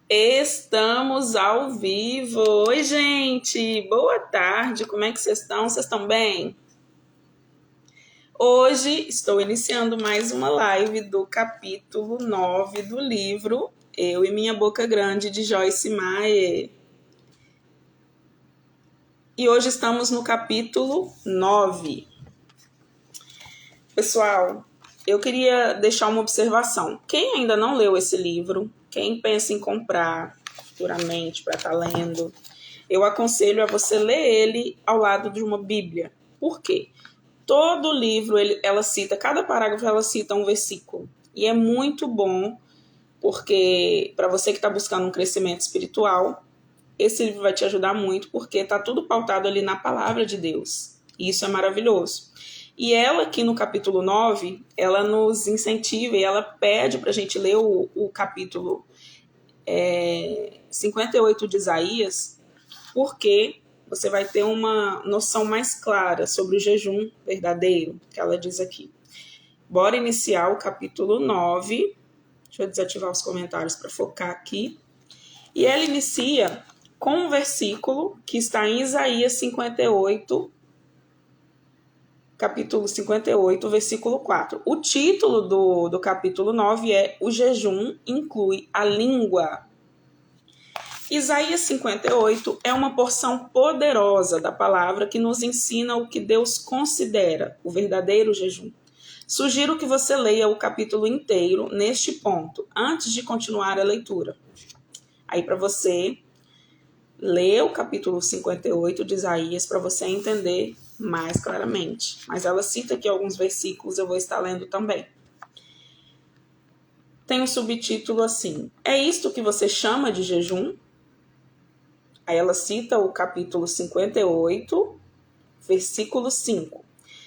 Estamos ao vivo. Oi, gente. Boa tarde. Como é que vocês estão? Vocês estão bem? Hoje estou iniciando mais uma live do capítulo 9 do livro Eu e Minha Boca Grande, de Joyce Meyer. E hoje estamos no capítulo 9. Pessoal, eu queria deixar uma observação. Quem ainda não leu esse livro, quem pensa em comprar futuramente para estar lendo, eu aconselho a você ler ele ao lado de uma Bíblia. Por quê? Todo livro, cada parágrafo ela cita um versículo. E é muito bom, porque para você que está buscando um crescimento espiritual, esse livro vai te ajudar muito, porque está tudo pautado ali na palavra de Deus. E isso é maravilhoso. E ela aqui no capítulo 9, ela nos incentiva e ela pede para a gente ler o capítulo 58 de Isaías, porque você vai ter uma noção mais clara sobre o jejum verdadeiro, que ela diz aqui. Bora iniciar o capítulo 9. Deixa eu desativar os comentários para focar aqui. E ela inicia com um versículo que está em Isaías 58, capítulo 58, versículo 4. O título do capítulo 9 é O Jejum Inclui a Língua. Isaías 58 é uma porção poderosa da palavra que nos ensina o que Deus considera o verdadeiro jejum. Sugiro que você leia o capítulo inteiro neste ponto, antes de continuar a leitura. Aí para você ler o capítulo 58 de Isaías para você entender mais claramente. Mas ela cita aqui alguns versículos, eu vou estar lendo também. Tem um subtítulo assim: É isto que você chama de jejum? Aí ela cita o capítulo 58, versículo 5.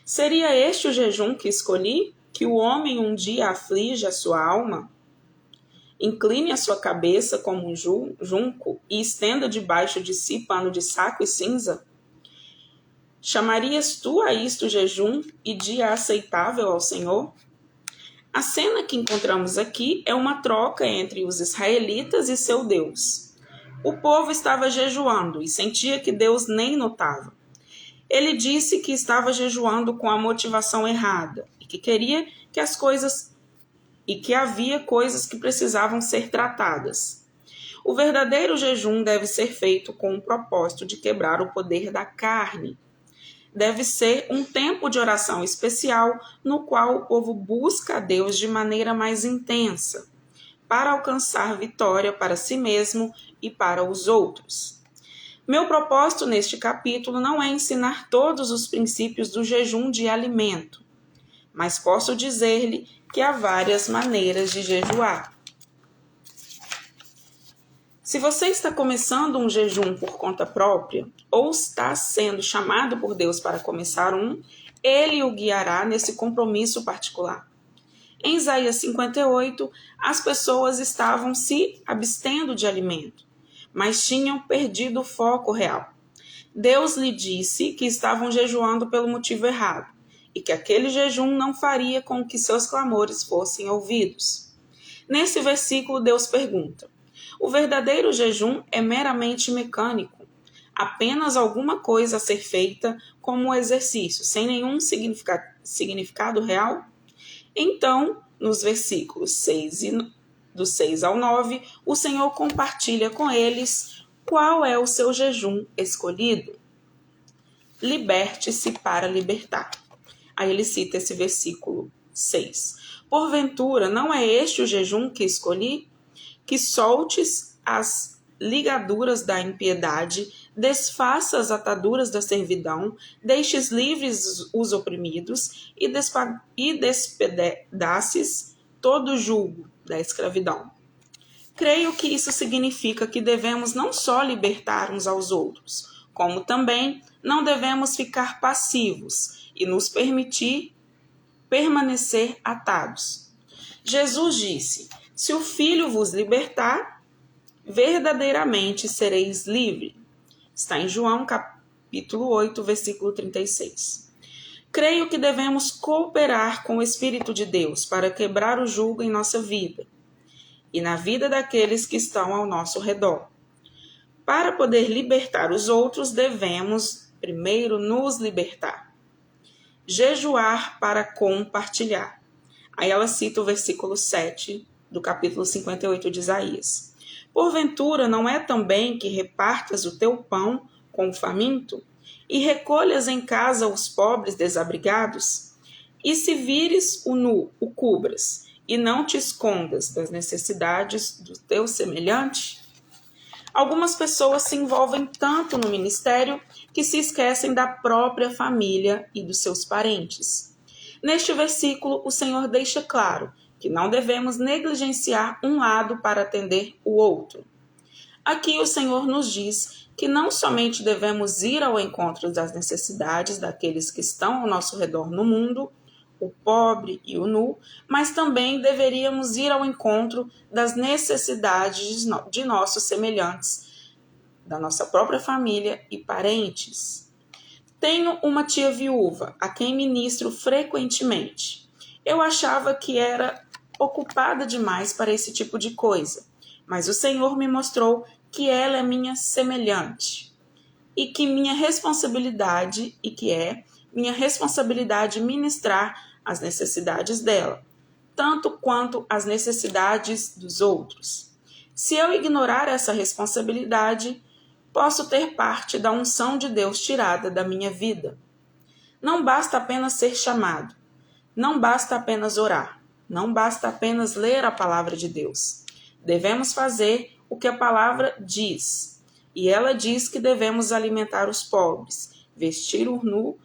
Seria este o jejum que escolhi? Que o homem um dia aflige a sua alma? Incline a sua cabeça como um junco e estenda debaixo de si pano de saco e cinza? Chamarias tu a isto jejum e dia aceitável ao Senhor? A cena que encontramos aqui é uma troca entre os israelitas e seu Deus. O povo estava jejuando e sentia que Deus nem notava. Ele disse que estava jejuando com a motivação errada e que queria que as coisas e que havia coisas que precisavam ser tratadas. O verdadeiro jejum deve ser feito com o propósito de quebrar o poder da carne. Deve ser um tempo de oração especial no qual o povo busca a Deus de maneira mais intensa, para alcançar vitória para si mesmo e para os outros. Meu propósito neste capítulo não é ensinar todos os princípios do jejum de alimento, mas posso dizer-lhe que há várias maneiras de jejuar. Se você está começando um jejum por conta própria, ou está sendo chamado por Deus para começar um, Ele o guiará nesse compromisso particular. Em Isaías 58, as pessoas estavam se abstendo de alimento, mas tinham perdido o foco real. Deus lhe disse que estavam jejuando pelo motivo errado e que aquele jejum não faria com que seus clamores fossem ouvidos. Nesse versículo, Deus pergunta: o verdadeiro jejum é meramente mecânico, apenas alguma coisa a ser feita como um exercício, sem nenhum significado real? Então, nos versículos do 6 ao 9, o Senhor compartilha com eles qual é o seu jejum escolhido. Liberte-se para libertar. Aí ele cita esse versículo 6. Porventura, não é este o jejum que escolhi? Que soltes as ligaduras da impiedade, desfaça as ataduras da servidão, deixes livres os oprimidos e despedaces todo o jugo da escravidão. Creio que isso significa que devemos não só libertar uns aos outros, como também não devemos ficar passivos e nos permitir permanecer atados. Jesus disse: se o Filho vos libertar, verdadeiramente sereis livres. Está em João capítulo 8, versículo 36. Creio que devemos cooperar com o Espírito de Deus para quebrar o jugo em nossa vida. e na vida daqueles que estão ao nosso redor. Para poder libertar os outros, devemos primeiro nos libertar. Jejuar para compartilhar. Aí ela cita o versículo 7 do capítulo 58 de Isaías. Porventura, não é também que repartas o teu pão com o faminto e recolhas em casa os pobres desabrigados? E se vires o nu, o cubras, e não te escondas das necessidades do teu semelhante? Algumas pessoas se envolvem tanto no ministério que se esquecem da própria família e dos seus parentes. Neste versículo, o Senhor deixa claro que não devemos negligenciar um lado para atender o outro. Aqui o Senhor nos diz que não somente devemos ir ao encontro das necessidades daqueles que estão ao nosso redor no mundo, o pobre e o nu, mas também deveríamos ir ao encontro das necessidades de nossos semelhantes, da nossa própria família e parentes. Tenho uma tia viúva, a quem ministro frequentemente. Eu achava que era ocupada demais para esse tipo de coisa, mas o Senhor me mostrou que ela é minha semelhante e que minha responsabilidade ministrar as necessidades dela, tanto quanto as necessidades dos outros. Se eu ignorar essa responsabilidade, posso ter parte da unção de Deus tirada da minha vida. Não basta apenas ser chamado, não basta apenas orar, não basta apenas ler a palavra de Deus. Devemos fazer o que a palavra diz, e ela diz que devemos alimentar os pobres, vestir o nu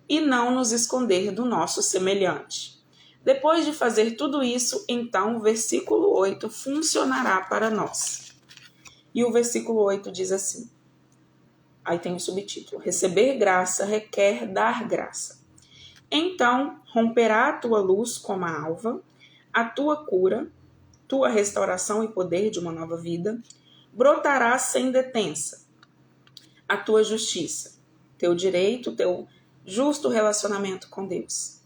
e não nos esconder do nosso semelhante. Depois de fazer tudo isso, então o versículo 8 funcionará para nós. E o versículo 8 diz assim, aí tem o subtítulo, receber graça requer dar graça. Então romperá a tua luz como a alva, a tua cura, tua restauração e poder de uma nova vida, brotará sem detença a tua justiça, teu direito, teu justo relacionamento com Deus.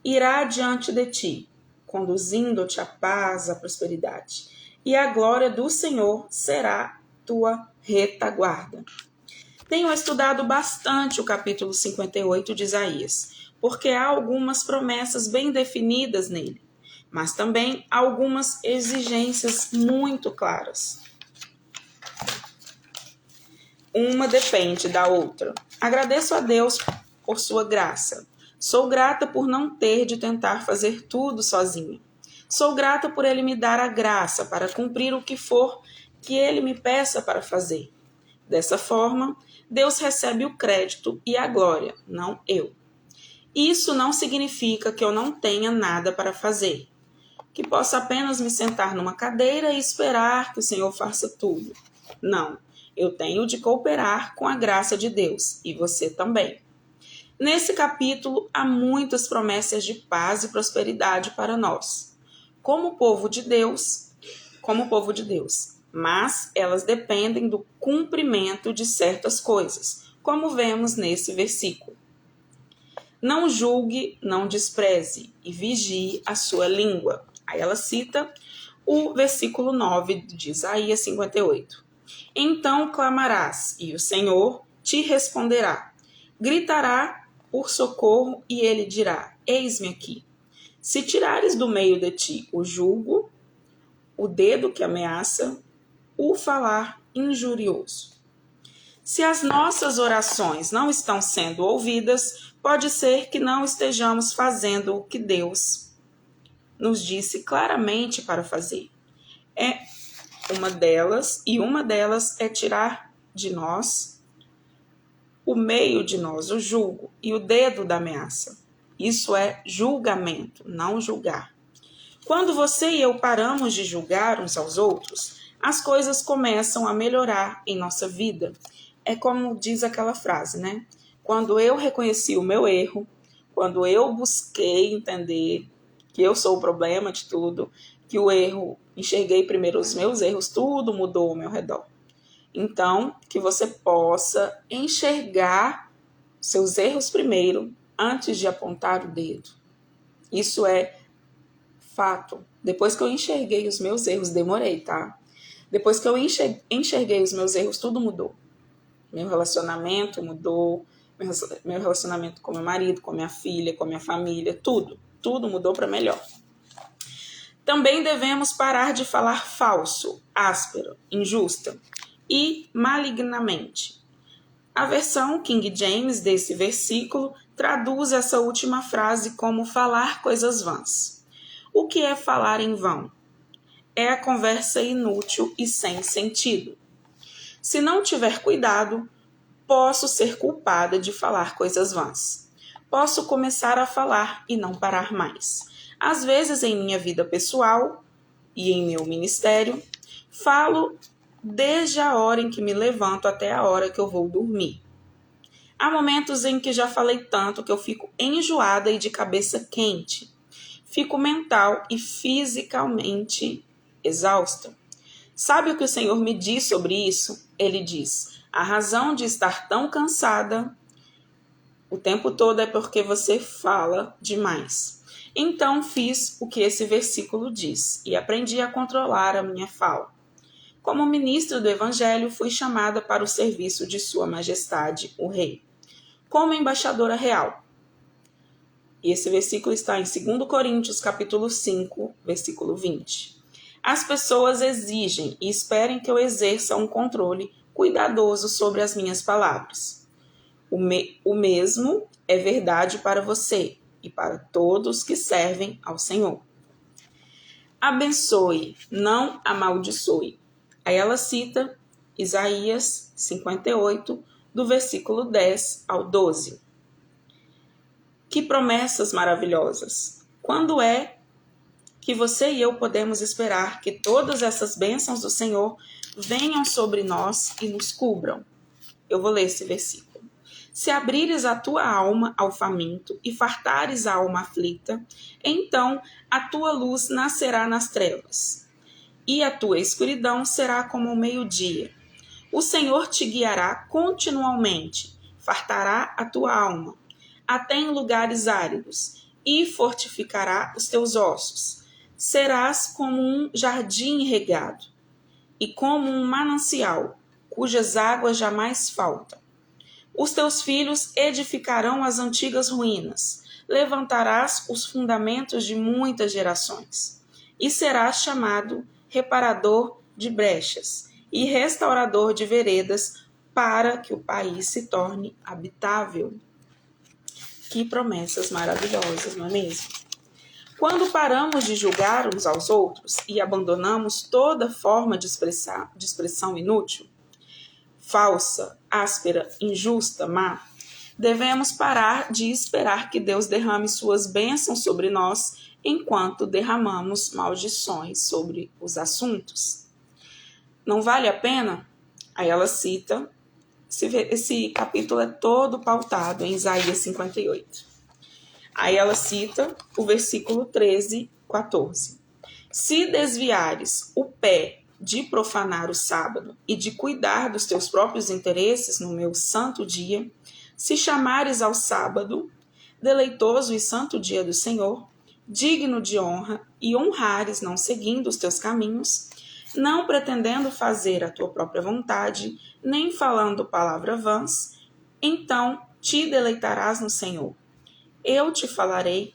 Irá diante de ti, conduzindo-te à paz, à prosperidade, e a glória do Senhor será tua retaguarda. Tenho estudado bastante o capítulo 58 de Isaías, porque há algumas promessas bem definidas nele, mas também há algumas exigências muito claras. Uma depende da outra. Agradeço a Deus por sua graça. Sou grata por não ter de tentar fazer tudo sozinha. Sou grata por Ele me dar a graça para cumprir o que for que Ele me peça para fazer. Dessa forma, Deus recebe o crédito e a glória, não eu. Isso não significa que eu não tenha nada para fazer, que possa apenas me sentar numa cadeira e esperar que o Senhor faça tudo. Não, eu tenho de cooperar com a graça de Deus, e você também. Nesse capítulo, há muitas promessas de paz e prosperidade para nós, como povo de Deus, mas elas dependem do cumprimento de certas coisas, como vemos nesse versículo. Não julgue, não despreze, e vigie a sua língua. Aí ela cita o versículo 9 de Isaías 58. Então clamarás, e o Senhor te responderá. Gritará por socorro, e ele dirá, eis-me aqui. Se tirares do meio de ti o jugo, o dedo que ameaça, o falar injurioso. Se as nossas orações não estão sendo ouvidas, pode ser que não estejamos fazendo o que Deus nos disse claramente para fazer. Uma delas é tirar de nós, o meio de nós, o jugo e o dedo da ameaça. Isso é julgamento, não julgar. Quando você e eu paramos de julgar uns aos outros, as coisas começam a melhorar em nossa vida. É como diz aquela frase, né? Quando eu reconheci o meu erro, quando eu busquei entender que eu sou o problema de tudo, que o erro, enxerguei primeiro os meus erros, tudo mudou ao meu redor. Então, que você possa enxergar seus erros primeiro, antes de apontar o dedo. Isso é Fato. Depois que eu enxerguei os meus erros, demorei, tá? Depois que eu enxerguei os meus erros, tudo mudou. Meu relacionamento mudou, meu relacionamento com meu marido, com minha filha, com minha família, tudo. Tudo mudou para melhor. Também devemos parar de falar falso, áspero, injusta e malignamente. A versão King James desse versículo traduz essa última frase como falar coisas vãs. O que é falar em vão? É a conversa inútil e sem sentido. Se não tiver cuidado, posso ser culpada de falar coisas vãs. Posso começar a falar e não parar mais. Às vezes, em minha vida pessoal e em meu ministério, falo desde a hora em que me levanto até a hora que eu vou dormir. Há momentos em que já falei tanto que eu fico enjoada e de cabeça quente. Fico mental e fisicamente exausta. Sabe o que o Senhor me diz sobre isso? Ele diz: a razão de estar tão cansada o tempo todo é porque você fala demais. Então fiz o que esse versículo diz e aprendi a controlar a minha fala. Como ministro do Evangelho, fui chamada para o serviço de Sua Majestade, o Rei, como embaixadora real. E esse versículo está em 2 Coríntios, capítulo 5, versículo 20. As pessoas exigem e esperam que eu exerça um controle cuidadoso sobre as minhas palavras. O mesmo é verdade para você e para todos que servem ao Senhor. Abençoe, não amaldiçoe. Aí ela cita Isaías 58, do versículo 10 ao 12. Que promessas maravilhosas! Quando é que você e eu podemos esperar que todas essas bênçãos do Senhor venham sobre nós e nos cubram? Eu vou ler esse versículo. Se abrires a tua alma ao faminto e fartares a alma aflita, então a tua luz nascerá nas trevas, e a tua escuridão será como o meio-dia. O Senhor te guiará continuamente, fartará a tua alma, até em lugares áridos, e fortificará os teus ossos. Serás como um jardim regado, e como um manancial, cujas águas jamais faltam. Os teus filhos edificarão as antigas ruínas, levantarás os fundamentos de muitas gerações, e serás chamado reparador de brechas e restaurador de veredas, para que o país se torne habitável. Que promessas maravilhosas, não é mesmo? Quando paramos de julgar uns aos outros e abandonamos toda forma de expressão inútil, falsa, áspera, injusta, má, devemos parar de esperar que Deus derrame suas bênçãos sobre nós enquanto derramamos maldições sobre os assuntos. Não vale a pena? Aí ela cita, esse capítulo é todo pautado em Isaías 58. Aí ela cita o versículo 13, 14. Se desviares o pé de profanar o sábado e de cuidar dos teus próprios interesses no meu santo dia, se chamares ao sábado, deleitoso e santo dia do Senhor, digno de honra, e honrares não seguindo os teus caminhos, não pretendendo fazer a tua própria vontade, nem falando palavra vãs, então te deleitarás no Senhor. Eu te farei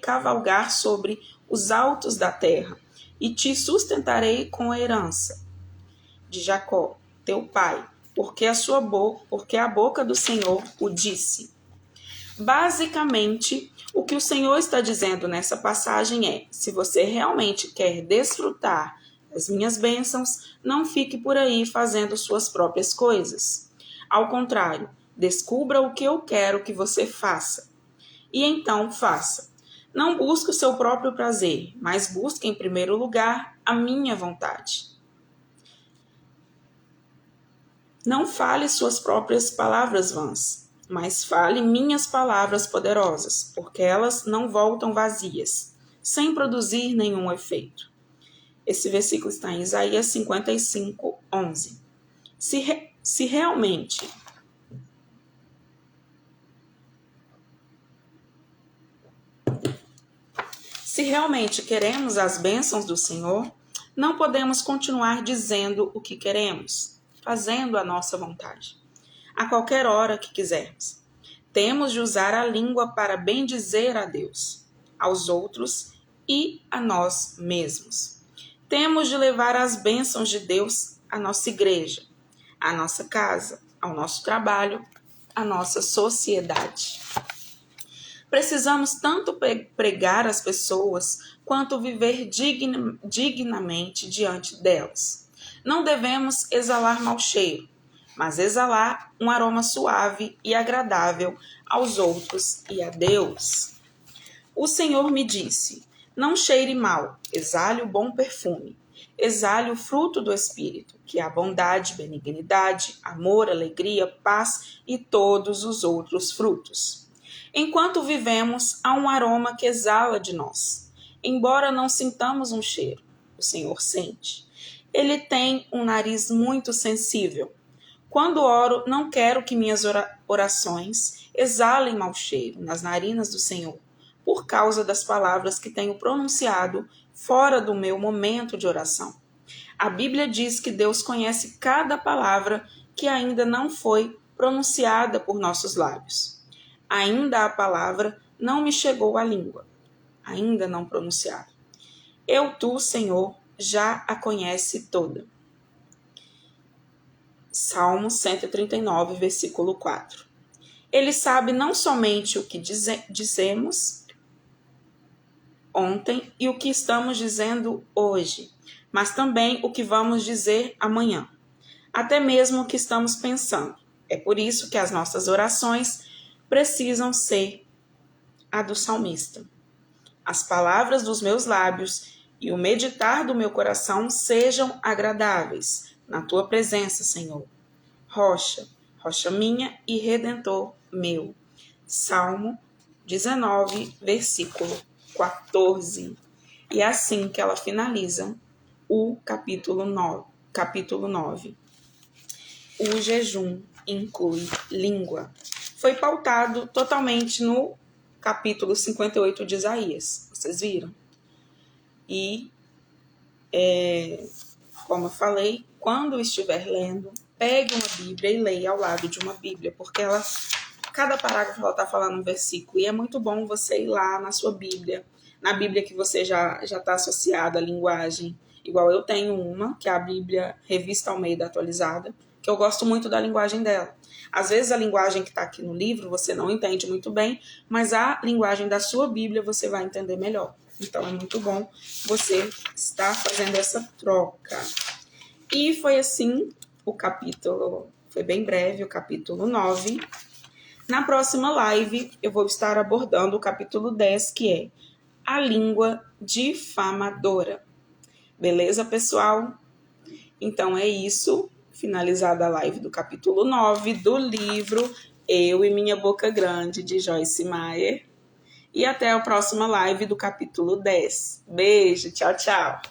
cavalgar sobre os altos da terra, e te sustentarei com a herança de Jacó, teu pai, porque a boca do Senhor o disse. Basicamente, o que o Senhor está dizendo nessa passagem é: se você realmente quer desfrutar das minhas bênçãos, não fique por aí fazendo suas próprias coisas. Ao contrário, descubra o que eu quero que você faça. E então faça. Não busque o seu próprio prazer, mas busque em primeiro lugar a minha vontade. Não fale suas próprias palavras vãs, mas fale minhas palavras poderosas, porque elas não voltam vazias, sem produzir nenhum efeito. Esse versículo está em Isaías 55, 11. Se realmente Se realmente queremos as bênçãos do Senhor, não podemos continuar dizendo o que queremos, fazendo a nossa vontade, a qualquer hora que quisermos. Temos de usar a língua para bendizer a Deus, aos outros e a nós mesmos. Temos de levar as bênçãos de Deus à nossa igreja, à nossa casa, ao nosso trabalho, à nossa sociedade. Precisamos tanto pregar às pessoas quanto viver dignamente diante delas. Não devemos exalar mau cheiro, mas exalar um aroma suave e agradável aos outros e a Deus. O Senhor me disse: não cheire mal, exale o bom perfume. Exale o fruto do Espírito, que é a bondade, benignidade, amor, alegria, paz e todos os outros frutos. Enquanto vivemos, há um aroma que exala de nós. Embora não sintamos um cheiro, o Senhor sente. Ele tem um nariz muito sensível. Quando oro, não quero que minhas orações exalem mau cheiro nas narinas do Senhor, por causa das palavras que tenho pronunciado fora do meu momento de oração. A Bíblia diz que Deus conhece cada palavra que ainda não foi pronunciada por nossos lábios. Ainda a palavra não me chegou à língua, ainda não pronunciada. Tu, Senhor, já a conhece toda. Salmo 139, versículo 4. Ele sabe não somente o que dizemos ontem e o que estamos dizendo hoje, mas também o que vamos dizer amanhã, até mesmo o que estamos pensando. É por isso que as nossas orações precisam ser a do salmista. As palavras dos meus lábios e o meditar do meu coração sejam agradáveis na tua presença, Senhor. Rocha minha e redentor meu. Salmo 19, versículo 14. E é assim que ela finaliza o capítulo 9. O jejum inclui língua. Foi pautado totalmente no capítulo 58 de Isaías. Vocês viram? E, como eu falei, quando estiver lendo, pegue uma Bíblia e leia ao lado de uma Bíblia, porque cada parágrafo ela está falando um versículo, e é muito bom você ir lá na sua Bíblia, na Bíblia que você já está associada à linguagem, igual eu tenho uma, que é a Bíblia Revista Almeida Atualizada, que eu gosto muito da linguagem dela. Às vezes a linguagem que está aqui no livro você não entende muito bem, mas a linguagem da sua Bíblia você vai entender melhor. Então é muito bom você estar fazendo essa troca. E foi assim o capítulo, foi bem breve, o capítulo 9. Na próxima live eu vou estar abordando o capítulo 10, que é a língua difamadora. Beleza, pessoal? Então é isso. Finalizada a live do capítulo 9 do livro Eu e Minha Boca Grande, de Joyce Meyer. E até a próxima live do capítulo 10. Beijo, tchau, tchau.